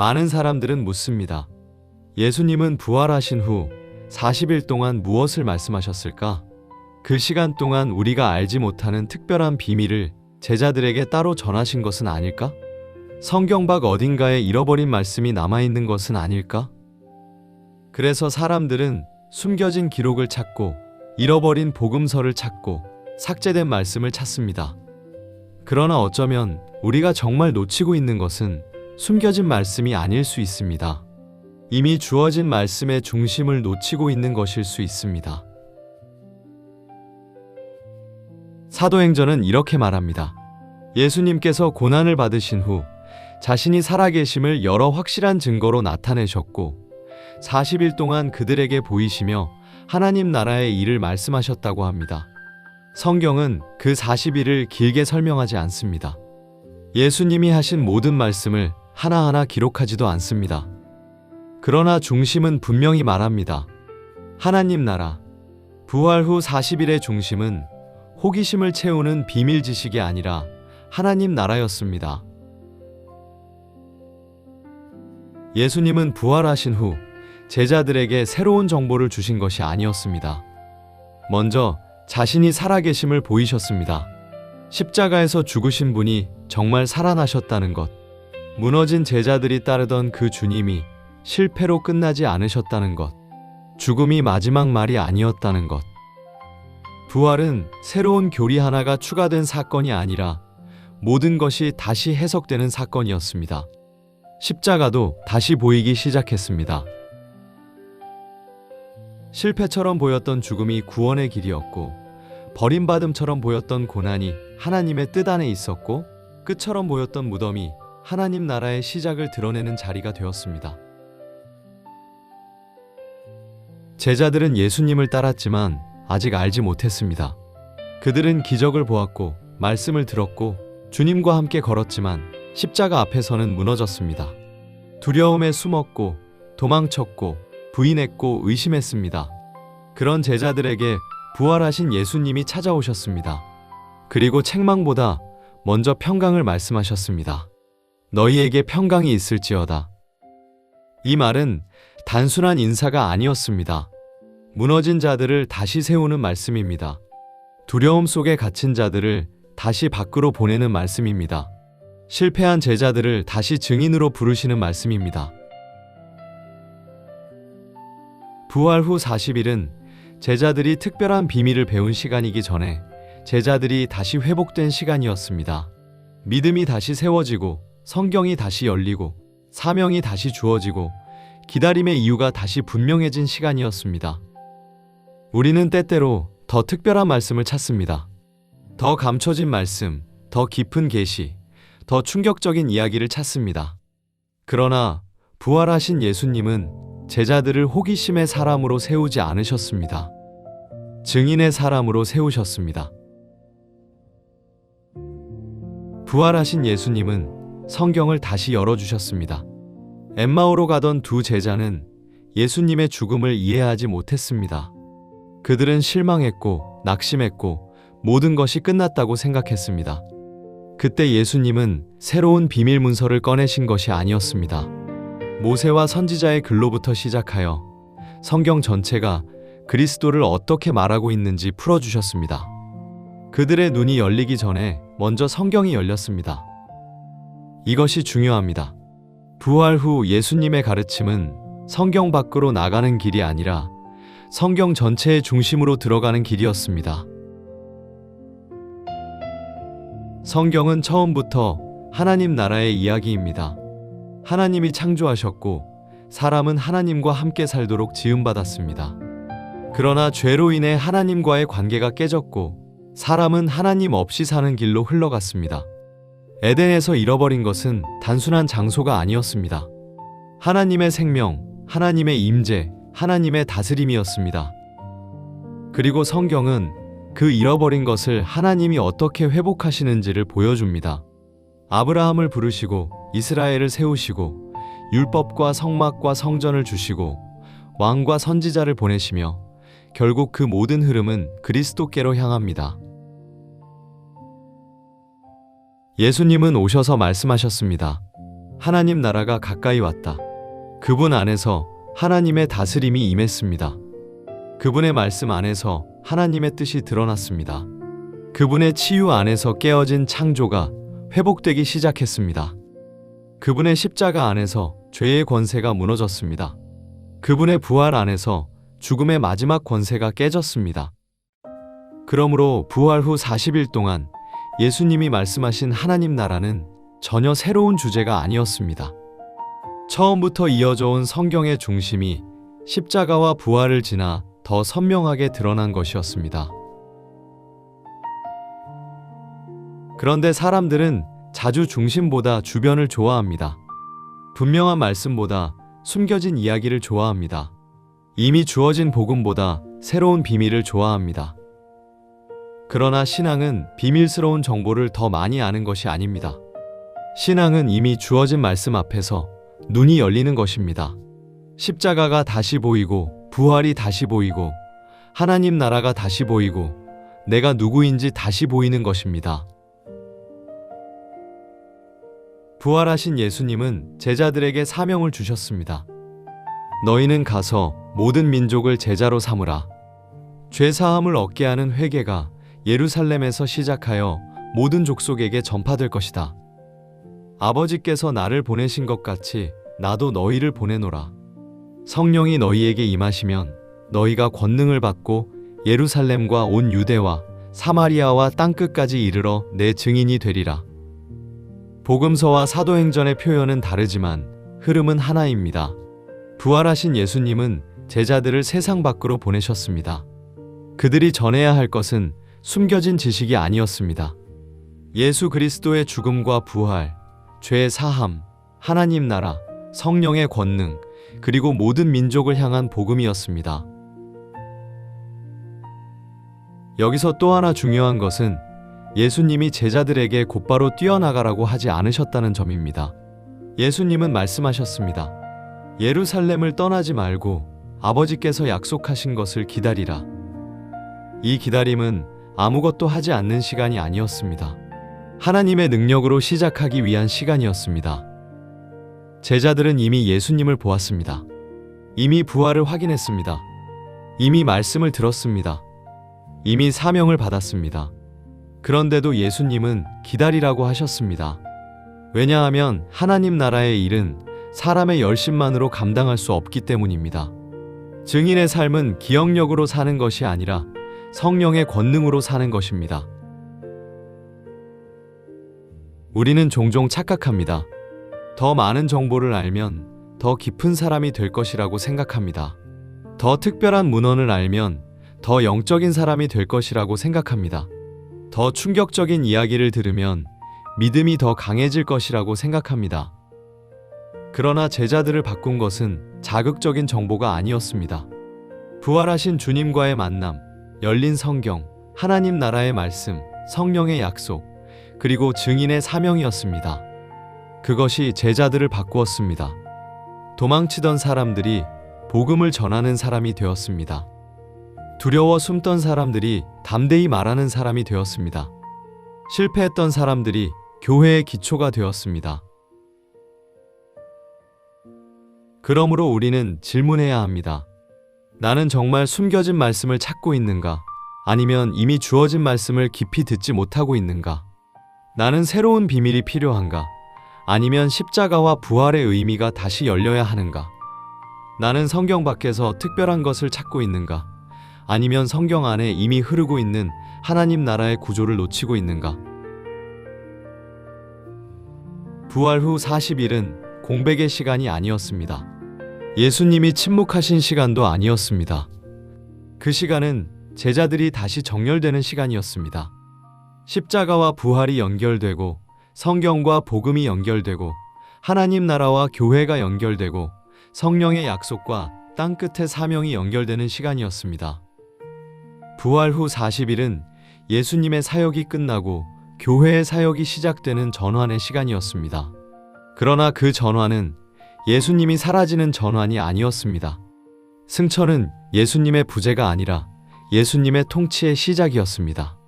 많은 사람들은 묻습니다. 예수님은 부활하신 후 40일 동안 무엇을 말씀하셨을까? 그 시간 동안 우리가 알지 못하는 특별한 비밀을 제자들에게 따로 전하신 것은 아닐까? 성경 밖 어딘가에 잃어버린 말씀이 남아있는 것은 아닐까? 그래서 사람들은 숨겨진 기록을 찾고 잃어버린 복음서를 찾고 삭제된 말씀을 찾습니다. 그러나 어쩌면 우리가 정말 놓치고 있는 것은 숨겨진 말씀이 아닐 수 있습니다. 이미 주어진 말씀의 중심을 놓치고 있는 것일 수 있습니다. 사도행전은 이렇게 말합니다. 예수님께서 고난을 받으신 후 자신이 살아계심을 여러 확실한 증거로 나타내셨고 40일 동안 그들에게 보이시며 하나님 나라의 일을 말씀하셨다고 합니다. 성경은 그 40일을 길게 설명하지 않습니다. 예수님이 하신 모든 말씀을 하나하나 기록하지도 않습니다. 그러나 중심은 분명히 말합니다. 하나님 나라. 부활 후 40일의 중심은 호기심을 채우는 비밀 지식이 아니라 하나님 나라였습니다. 예수님은 부활하신 후 제자들에게 새로운 정보를 주신 것이 아니었습니다. 먼저 자신이 살아계심을 보이셨습니다. 십자가에서 죽으신 분이 정말 살아나셨다는 것, 무너진 제자들이 따르던 그 주님이 실패로 끝나지 않으셨다는 것, 죽음이 마지막 말이 아니었다는 것. 부활은 새로운 교리 하나가 추가된 사건이 아니라 모든 것이 다시 해석되는 사건이었습니다. 십자가도 다시 보이기 시작했습니다. 실패처럼 보였던 죽음이 구원의 길이었고, 버림받음처럼 보였던 고난이 하나님의 뜻 안에 있었고, 끝처럼 보였던 무덤이 하나님 나라의 시작을 드러내는 자리가 되었습니다. 제자들은 예수님을 따랐지만 아직 알지 못했습니다. 그들은 기적을 보았고 말씀을 들었고 주님과 함께 걸었지만 십자가 앞에서는 무너졌습니다. 두려움에 숨었고 도망쳤고 부인했고 의심했습니다. 그런 제자들에게 부활하신 예수님이 찾아오셨습니다. 그리고 책망보다 먼저 평강을 말씀하셨습니다. 너희에게 평강이 있을지어다. 이 말은 단순한 인사가 아니었습니다. 무너진 자들을 다시 세우는 말씀입니다. 두려움 속에 갇힌 자들을 다시 밖으로 보내는 말씀입니다. 실패한 제자들을 다시 증인으로 부르시는 말씀입니다. 부활 후 40일은 제자들이 특별한 비밀을 배운 시간이기 전에 제자들이 다시 회복된 시간이었습니다. 믿음이 다시 세워지고 성경이 다시 열리고 사명이 다시 주어지고 기다림의 이유가 다시 분명해진 시간이었습니다. 우리는 때때로 더 특별한 말씀을 찾습니다. 더 감춰진 말씀, 더 깊은 계시, 더 충격적인 이야기를 찾습니다. 그러나 부활하신 예수님은 제자들을 호기심의 사람으로 세우지 않으셨습니다. 증인의 사람으로 세우셨습니다. 부활하신 예수님은 성경을 다시 열어주셨습니다. 엠마오로 가던 두 제자는 예수님의 죽음을 이해하지 못했습니다. 그들은 실망했고 낙심했고 모든 것이 끝났다고 생각했습니다. 그때 예수님은 새로운 비밀 문서를 꺼내신 것이 아니었습니다. 모세와 선지자의 글로부터 시작하여 성경 전체가 그리스도를 어떻게 말하고 있는지 풀어주셨습니다. 그들의 눈이 열리기 전에 먼저 성경이 열렸습니다. 이것이 중요합니다. 부활 후 예수님의 가르침은 성경 밖으로 나가는 길이 아니라 성경 전체의 중심으로 들어가는 길이었습니다. 성경은 처음부터 하나님 나라의 이야기입니다. 하나님이 창조하셨고 사람은 하나님과 함께 살도록 지음받았습니다. 그러나 죄로 인해 하나님과의 관계가 깨졌고 사람은 하나님 없이 사는 길로 흘러갔습니다. 에덴에서 잃어버린 것은 단순한 장소가 아니었습니다. 하나님의 생명, 하나님의 임재, 하나님의 다스림이었습니다. 그리고 성경은 그 잃어버린 것을 하나님이 어떻게 회복하시는지를 보여줍니다. 아브라함을 부르시고 이스라엘을 세우시고 율법과 성막과 성전을 주시고 왕과 선지자를 보내시며 결국 그 모든 흐름은 그리스도께로 향합니다. 예수님은 오셔서 말씀하셨습니다. 하나님 나라가 가까이 왔다. 그분 안에서 하나님의 다스림이 임했습니다. 그분의 말씀 안에서 하나님의 뜻이 드러났습니다. 그분의 치유 안에서 깨어진 창조가 회복되기 시작했습니다. 그분의 십자가 안에서 죄의 권세가 무너졌습니다. 그분의 부활 안에서 죽음의 마지막 권세가 깨졌습니다. 그러므로 부활 후 40일 동안 예수님이 말씀하신 하나님 나라는 전혀 새로운 주제가 아니었습니다. 처음부터 이어져 온 성경의 중심이 십자가와 부활을 지나 더 선명하게 드러난 것이었습니다. 그런데 사람들은 자주 중심보다 주변을 좋아합니다. 분명한 말씀보다 숨겨진 이야기를 좋아합니다. 이미 주어진 복음보다 새로운 비밀을 좋아합니다. 그러나 신앙은 비밀스러운 정보를 더 많이 아는 것이 아닙니다. 신앙은 이미 주어진 말씀 앞에서 눈이 열리는 것입니다. 십자가가 다시 보이고 부활이 다시 보이고 하나님 나라가 다시 보이고 내가 누구인지 다시 보이는 것입니다. 부활하신 예수님은 제자들에게 사명을 주셨습니다. 너희는 가서 모든 민족을 제자로 삼으라. 죄사함을 얻게 하는 회개가 예루살렘에서 시작하여 모든 족속에게 전파될 것이다. 아버지께서 나를 보내신 것 같이 나도 너희를 보내노라. 성령이 너희에게 임하시면 너희가 권능을 받고 예루살렘과 온 유대와 사마리아와 땅끝까지 이르러 내 증인이 되리라. 복음서와 사도행전의 표현은 다르지만 흐름은 하나입니다. 부활하신 예수님은 제자들을 세상 밖으로 보내셨습니다. 그들이 전해야 할 것은 숨겨진 지식이 아니었습니다. 예수 그리스도의 죽음과 부활, 죄 사함, 하나님 나라, 성령의 권능, 그리고 모든 민족을 향한 복음이었습니다. 여기서 또 하나 중요한 것은 예수님이 제자들에게 곧바로 뛰어나가라고 하지 않으셨다는 점입니다. 예수님은 말씀하셨습니다. 예루살렘을 떠나지 말고 아버지께서 약속하신 것을 기다리라. 이 기다림은 아무것도 하지 않는 시간이 아니었습니다. 하나님의 능력으로 시작하기 위한 시간이었습니다. 제자들은 이미 예수님을 보았습니다. 이미 부활을 확인했습니다. 이미 말씀을 들었습니다. 이미 사명을 받았습니다. 그런데도 예수님은 기다리라고 하셨습니다. 왜냐하면 하나님 나라의 일은 사람의 열심만으로 감당할 수 없기 때문입니다. 증인의 삶은 기억력으로 사는 것이 아니라 성령의 권능으로 사는 것입니다. 우리는 종종 착각합니다. 더 많은 정보를 알면 더 깊은 사람이 될 것이라고 생각합니다. 더 특별한 문헌을 알면 더 영적인 사람이 될 것이라고 생각합니다. 더 충격적인 이야기를 들으면 믿음이 더 강해질 것이라고 생각합니다. 그러나 제자들을 바꾼 것은 자극적인 정보가 아니었습니다. 부활하신 주님과의 만남, 열린 성경, 하나님 나라의 말씀, 성령의 약속, 그리고 증인의 사명이었습니다. 그것이 제자들을 바꾸었습니다. 도망치던 사람들이 복음을 전하는 사람이 되었습니다. 두려워 숨던 사람들이 담대히 말하는 사람이 되었습니다. 실패했던 사람들이 교회의 기초가 되었습니다. 그러므로 우리는 질문해야 합니다. 나는 정말 숨겨진 말씀을 찾고 있는가? 아니면 이미 주어진 말씀을 깊이 듣지 못하고 있는가? 나는 새로운 비밀이 필요한가? 아니면 십자가와 부활의 의미가 다시 열려야 하는가? 나는 성경 밖에서 특별한 것을 찾고 있는가? 아니면 성경 안에 이미 흐르고 있는 하나님 나라의 구조를 놓치고 있는가? 부활 후 40일은 공백의 시간이 아니었습니다. 예수님이 침묵하신 시간도 아니었습니다. 그 시간은 제자들이 다시 정렬되는 시간이었습니다. 십자가와 부활이 연결되고 성경과 복음이 연결되고 하나님 나라와 교회가 연결되고 성령의 약속과 땅끝의 사명이 연결되는 시간이었습니다. 부활 후 40일은 예수님의 사역이 끝나고 교회의 사역이 시작되는 전환의 시간이었습니다. 그러나 그 전환은 예수님이 사라지는 전환이 아니었습니다. 승천은 예수님의 부재가 아니라 예수님의 통치의 시작이었습니다.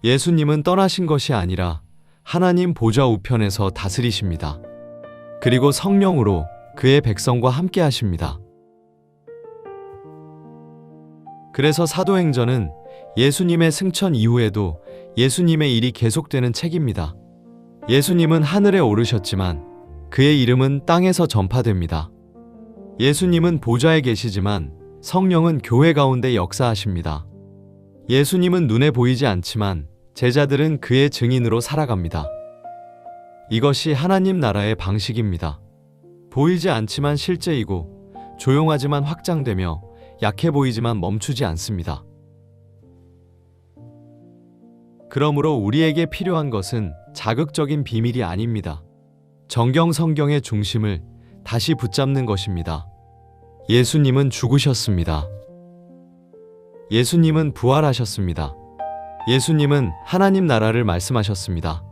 예수님은 떠나신 것이 아니라 하나님 보좌 우편에서 다스리십니다. 그리고 성령으로 그의 백성과 함께 하십니다. 그래서 사도행전은 예수님의 승천 이후에도 예수님의 일이 계속되는 책입니다. 예수님은 하늘에 오르셨지만 그의 이름은 땅에서 전파됩니다. 예수님은 보좌에 계시지만 성령은 교회 가운데 역사하십니다. 예수님은 눈에 보이지 않지만 제자들은 그의 증인으로 살아갑니다. 이것이 하나님 나라의 방식입니다. 보이지 않지만 실제이고 조용하지만 확장되며 약해 보이지만 멈추지 않습니다. 그러므로 우리에게 필요한 것은 자극적인 비밀이 아닙니다. 정경 성경의 중심을 다시 붙잡는 것입니다. 예수님은 죽으셨습니다. 예수님은 부활하셨습니다. 예수님은 하나님 나라를 말씀하셨습니다.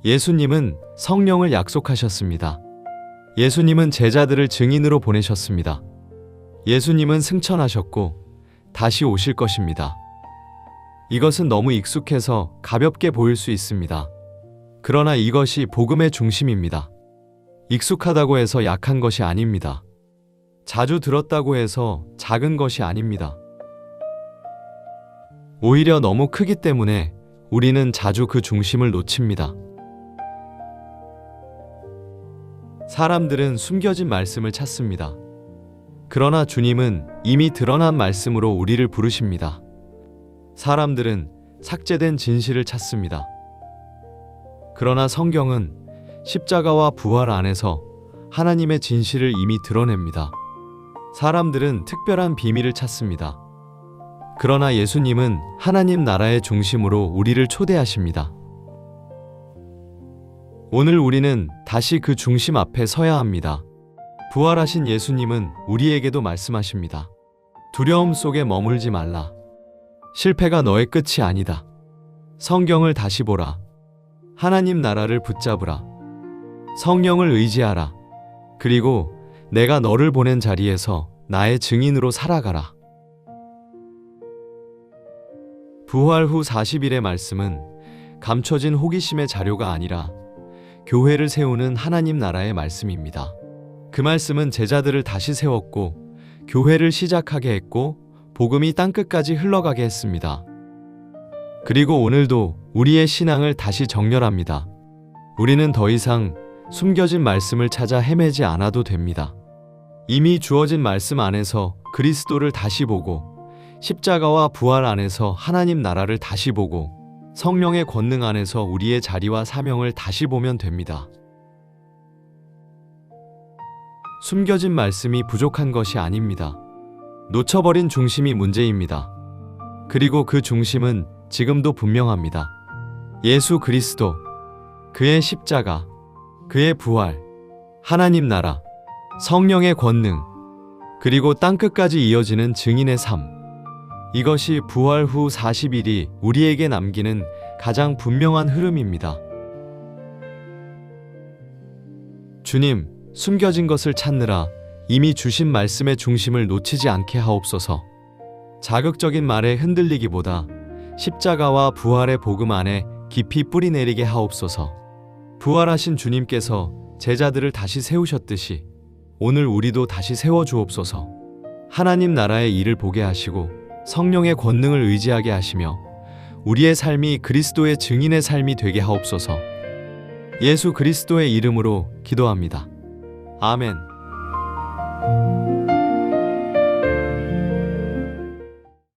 예수님은 성령을 약속하셨습니다. 예수님은 제자들을 증인으로 보내셨습니다. 예수님은 승천하셨고 다시 오실 것입니다. 이것은 너무 익숙해서 가볍게 보일 수 있습니다. 그러나 이것이 복음의 중심입니다. 익숙하다고 해서 약한 것이 아닙니다. 자주 들었다고 해서 작은 것이 아닙니다. 오히려 너무 크기 때문에 우리는 자주 그 중심을 놓칩니다. 사람들은 숨겨진 말씀을 찾습니다. 그러나 주님은 이미 드러난 말씀으로 우리를 부르십니다. 사람들은 삭제된 진실을 찾습니다. 그러나 성경은 십자가와 부활 안에서 하나님의 진실을 이미 드러냅니다. 사람들은 특별한 비밀을 찾습니다. 그러나 예수님은 하나님 나라의 중심으로 우리를 초대하십니다. 오늘 우리는 다시 그 중심 앞에 서야 합니다. 부활하신 예수님은 우리에게도 말씀하십니다. 두려움 속에 머물지 말라. 실패가 너의 끝이 아니다. 성경을 다시 보라. 하나님 나라를 붙잡으라. 성령을 의지하라. 그리고 내가 너를 보낸 자리에서 나의 증인으로 살아가라. 부활 후 40일의 말씀은 감춰진 호기심의 자료가 아니라 교회를 세우는 하나님 나라의 말씀입니다. 그 말씀은 제자들을 다시 세웠고 교회를 시작하게 했고 복음이 땅끝까지 흘러가게 했습니다. 그리고 오늘도 우리의 신앙을 다시 정렬합니다. 우리는 더 이상 숨겨진 말씀을 찾아 헤매지 않아도 됩니다. 이미 주어진 말씀 안에서 그리스도를 다시 보고 십자가와 부활 안에서 하나님 나라를 다시 보고 성령의 권능 안에서 우리의 자리와 사명을 다시 보면 됩니다. 숨겨진 말씀이 부족한 것이 아닙니다. 놓쳐버린 중심이 문제입니다. 그리고 그 중심은 지금도 분명합니다. 예수 그리스도, 그의 십자가, 그의 부활, 하나님 나라, 성령의 권능, 그리고 땅끝까지 이어지는 증인의 삶. 이것이 부활 후 40일이 우리에게 남기는 가장 분명한 흐름입니다. 주님, 숨겨진 것을 찾느라 이미 주신 말씀의 중심을 놓치지 않게 하옵소서. 자극적인 말에 흔들리기보다 십자가와 부활의 복음 안에 깊이 뿌리 내리게 하옵소서. 부활하신 주님께서 제자들을 다시 세우셨듯이 오늘 우리도 다시 세워주옵소서. 하나님 나라의 일을 보게 하시고 성령의 권능을 의지하게 하시며 우리의 삶이 그리스도의 증인의 삶이 되게 하옵소서. 예수 그리스도의 이름으로 기도합니다. 아멘.